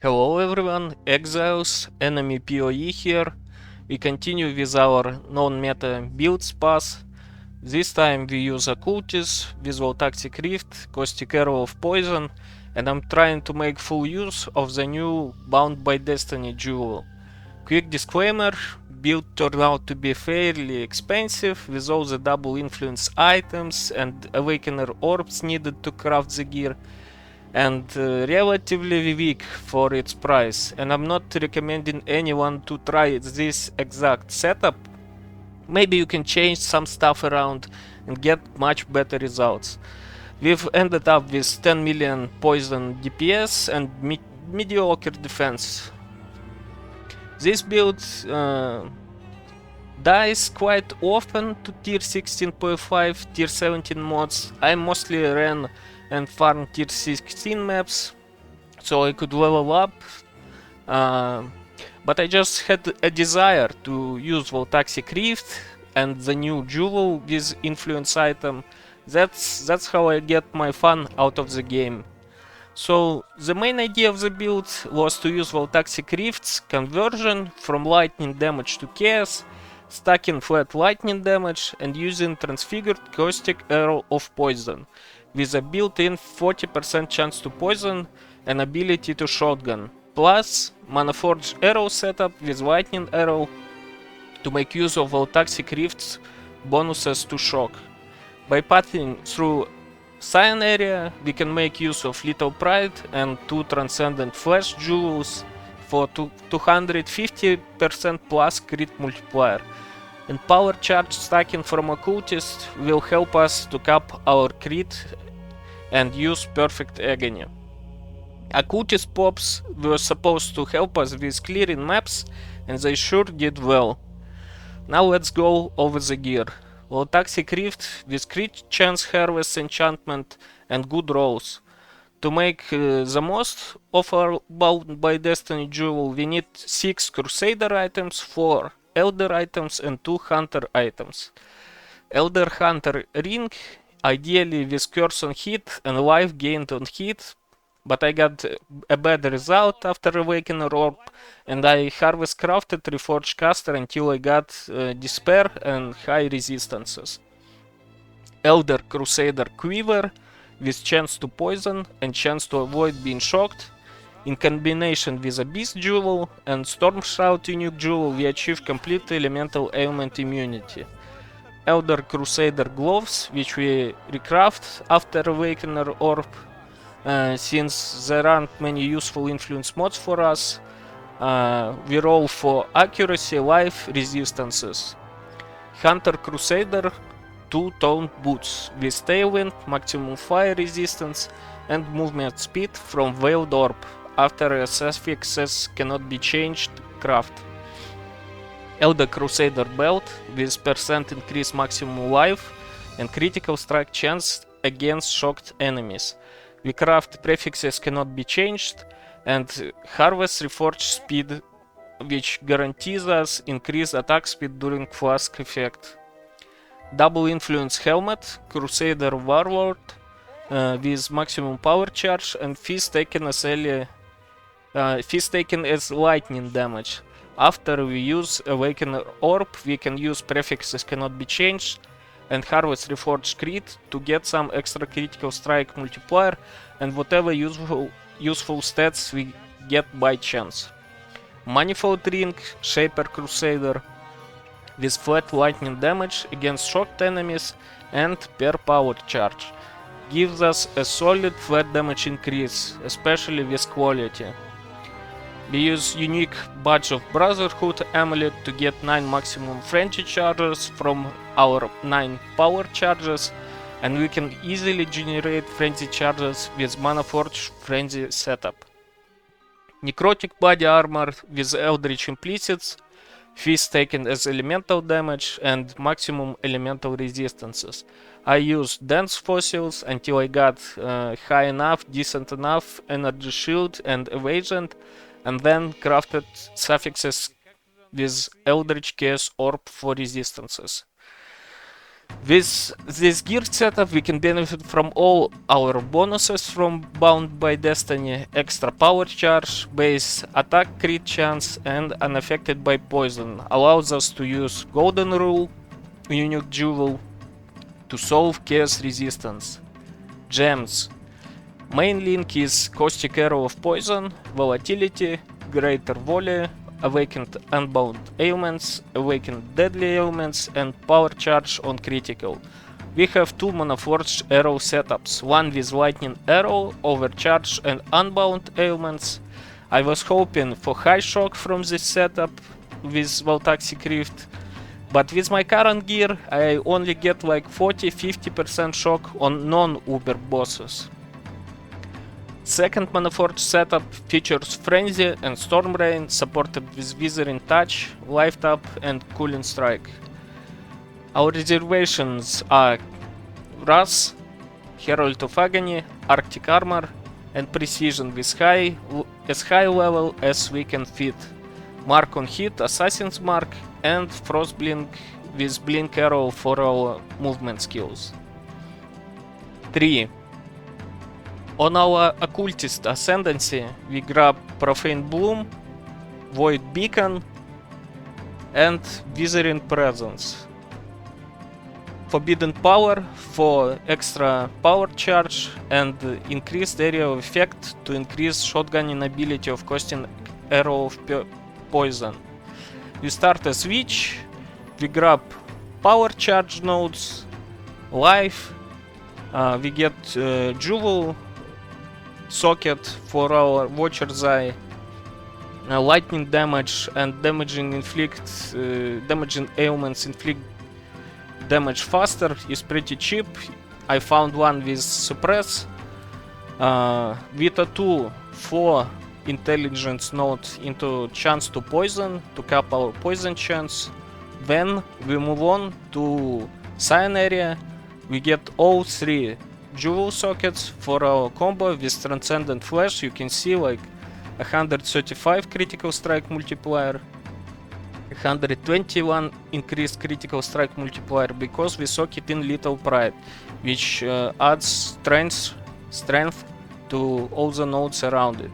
Hello everyone, Exiles, enemy PoE here. We continue with our non-meta builds path. This time we use Occultist with Voltaxic Rift, Caustic Arrow of Poison, and I'm trying to make full use of the new Bound by Destiny jewel. Quick disclaimer, build turned out to be fairly expensive with all the double influence items and Awakener orbs needed to craft the gear, and relatively weak for its price, and I'm not recommending anyone to try this exact setup. Maybe you can change some stuff around and get much better results. We've ended up with 10 million poison DPS and mediocre defense. This build dies quite often to tier 16.5, tier 17 mods. I mostly ran and farm tier 16 maps so I could level up, but I just had a desire to use Voltaxic Rift and the new jewel with influence item. That's how I get my fun out of the game. So the main idea of the build was to use Voltaxic Rift's conversion from lightning damage to chaos, stacking flat lightning damage and using transfigured Caustic Arrow of Poison, with a built-in 40% chance to poison and ability to shotgun, plus Manaforge Arrow setup with Lightning Arrow to make use of Voltaxic Rift's bonuses to shock. By passing through Cyan area, we can make use of Little Pride and 2 Transcendent Flash Jewels for 250% plus crit multiplier. And power charge stacking from Occultist will help us to cap our crit and use Perfect Agony. Occultist pops were supposed to help us with clearing maps, and they sure did well. Now let's go over the gear. Voltaxic Rift with crit chance harvest enchantment and good rolls. To make the most of our Bound by Destiny jewel, we need 6 Crusader items, 4 Elder items and 2 Hunter items. Elder Hunter ring, ideally with curse on hit and life gained on hit, but I got a bad result after Awakener Orb, and I harvest crafted Reforged Caster until I got Despair and high resistances. Elder Crusader Quiver with chance to poison and chance to avoid being shocked. In combination with a Beast Jewel and Storm Shroud Unique Jewel, we achieve complete elemental ailment immunity. Elder Crusader Gloves, which we recraft after Awakener Orb, since there aren't many useful influence mods for us. We roll for accuracy, life, resistances. Hunter Crusader 2 toned boots with tailwind, maximum fire resistance and movement speed from Veiled Orb after a suffixes cannot be changed craft. Elder Crusader belt with % increase maximum life and critical strike chance against shocked enemies. We craft prefixes cannot be changed and harvest reforged speed, which guarantees us increased attack speed during flask effect. Double influence helmet, Crusader Warlord with maximum power charge and fist taken as lightning damage. After we use Awakener Orb, we can use prefixes cannot be changed and harvest Reforged Crit to get some extra critical strike multiplier and whatever useful stats we get by chance. Manifold Ring, Shaper Crusader with flat lightning damage against shocked enemies and per power charge. Gives us a solid flat damage increase, especially with quality. We use unique Badge of Brotherhood amulet to get 9 maximum frenzy charges from our 9 power charges, and we can easily generate frenzy charges with Manaforge frenzy setup. Necrotic body armor with Eldritch Implicits, fist taken as elemental damage and maximum elemental resistances. I used dense fossils until I got high enough, decent enough energy shield and evasion, and then crafted suffixes with Eldritch Chaos Orb for resistances. With this gear setup, we can benefit from all our bonuses from Bound by Destiny, extra power charge, base attack crit chance, and unaffected by poison. Allows us to use Golden Rule, Unique Jewel, to solve chaos resistance. Gems. Main link is Caustic Arrow of Poison, Volatility, Greater Volley, Awakened Unbound Ailments, Awakened Deadly Ailments, and Power Charge on Critical. We have two Monoforged Arrow setups, one with Lightning Arrow, Overcharge, and Unbound Ailments. I was hoping for high shock from this setup with Voltaxic Rift, but with my current gear I only get like 40-50% shock on non-Uber bosses. Second Monoforge setup features Frenzy and Storm Rain, supported with Withering Touch, Life Tap, and Cooling Strike. Our reservations are Wrath, Herald of Agony, Arctic Armor, and Precision with as high level as we can fit. Mark on Hit, Assassin's Mark, and Frostblink with Blink Arrow for our movement skills. 3. On our Occultist Ascendancy, we grab Profane Bloom, Void Beacon, and Withering Presence. Forbidden Power for extra power charge and increased area of effect to increase shotgunning ability of Caustic Arrow of Poison. We start a switch, we grab power charge nodes, life, we get Jewel, socket for our Watcher's Eye, lightning damage, and damaging ailments inflict damage faster is pretty cheap. I found one with suppress. Vita 2 for intelligence node into chance to poison to cap our poison chance. Then we move on to Cyan area. We get all three Jewel sockets for our combo with Transcendent Flash. You can see like 135 critical strike multiplier, 121 increased critical strike multiplier because we socket in Little Pride, which adds strength to all the nodes around it.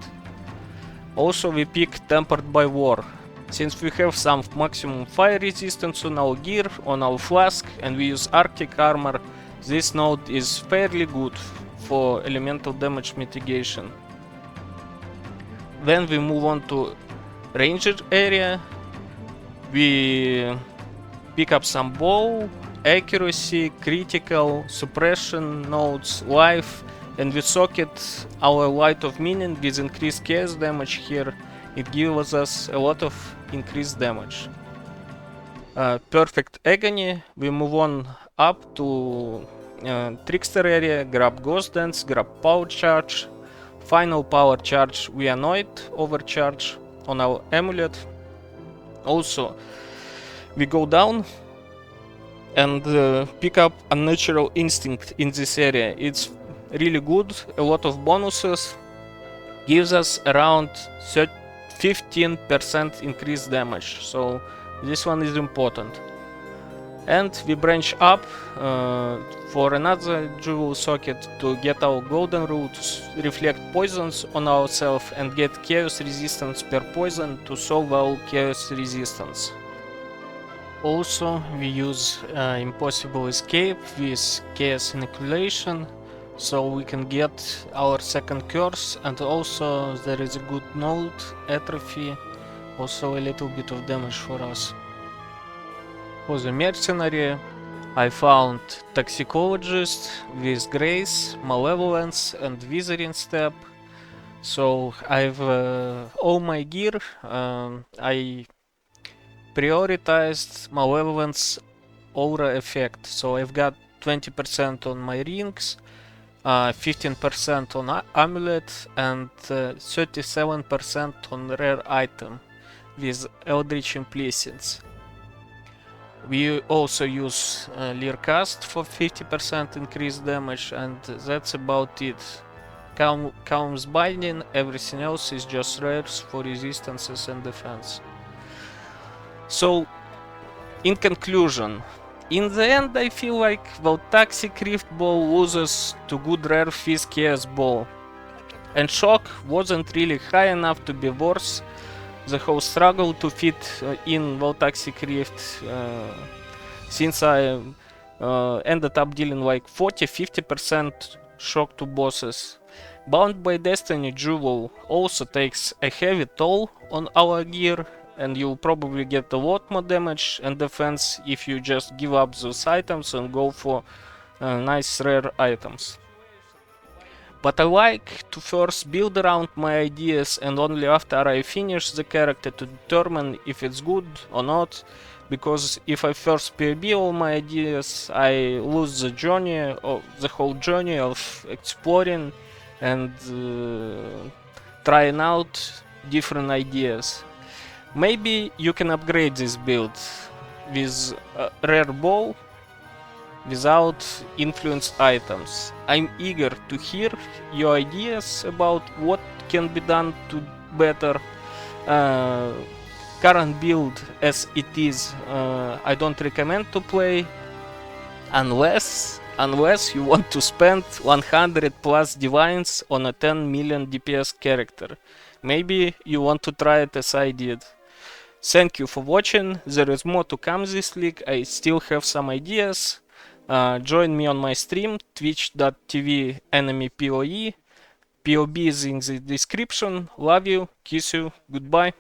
Also we pick Tempered by War. Since we have some maximum fire resistance on our gear, on our flask, and we use Arctic Armor, this node is fairly good for elemental damage mitigation. Then we move on to Ranger area. We pick up some bow, accuracy, critical, suppression nodes, life, and we socket our Light of Meaning with increased chaos damage here. It gives us a lot of increased damage. Perfect Agony. We move on up to Trickster area, grab Ghost Dance, grab Power Charge. Final Power Charge, we annoyed Overcharge on our Amulet. Also, we go down and pick up Unnatural Instinct in this area. It's really good, a lot of bonuses, gives us around 15% increased damage, so this one is important. And we branch up for another Jewel socket to get our Golden Rule to reflect poisons on ourselves and get chaos resistance per poison to solve our chaos resistance. Also we use Impossible Escape with Chaos Inoculation, so we can get our second curse, and also there is a good node, Atrophy, also a little bit of damage for us. For the Mercenary, I found Toxicologist with Grace, Malevolence, and Withering Step. So I've all my gear. I prioritized Malevolence Aura effect. So I've got 20% on my rings, 15% on Amulet, and 37% on rare item with Eldritch Implicits. We also use Learcast for 50% increased damage, and that's about it. Calm's Binding, everything else is just rares for resistances and defense. So, in conclusion, In the end, I feel like Voltaxic Rift Ball loses to good rare Fizz KS Ball. And Shock wasn't really high enough to be worth the whole struggle to fit in Voltaxic Rift, since I ended up dealing like 40-50% shock to bosses. Bound by Destiny Jewel also takes a heavy toll on our gear, and you'll probably get a lot more damage and defense if you just give up those items and go for nice rare items. But I like to first build around my ideas, and only after I finish the character to determine if it's good or not, because if I first PB all my ideas, I lose the journey, or the whole journey of exploring and trying out different ideas. Maybe you can upgrade this build with a rare bow without influence items. I'm eager to hear your ideas about what can be done to better current build as it is. I don't recommend to play unless you want to spend 100 plus divines on a 10 million DPS character. Maybe you want to try it as I did. Thank you for watching. There is more to come this week. I still have some ideas. Join me on my stream, twitch.tv enemypoe. POB is in the description. Love you, kiss you, goodbye.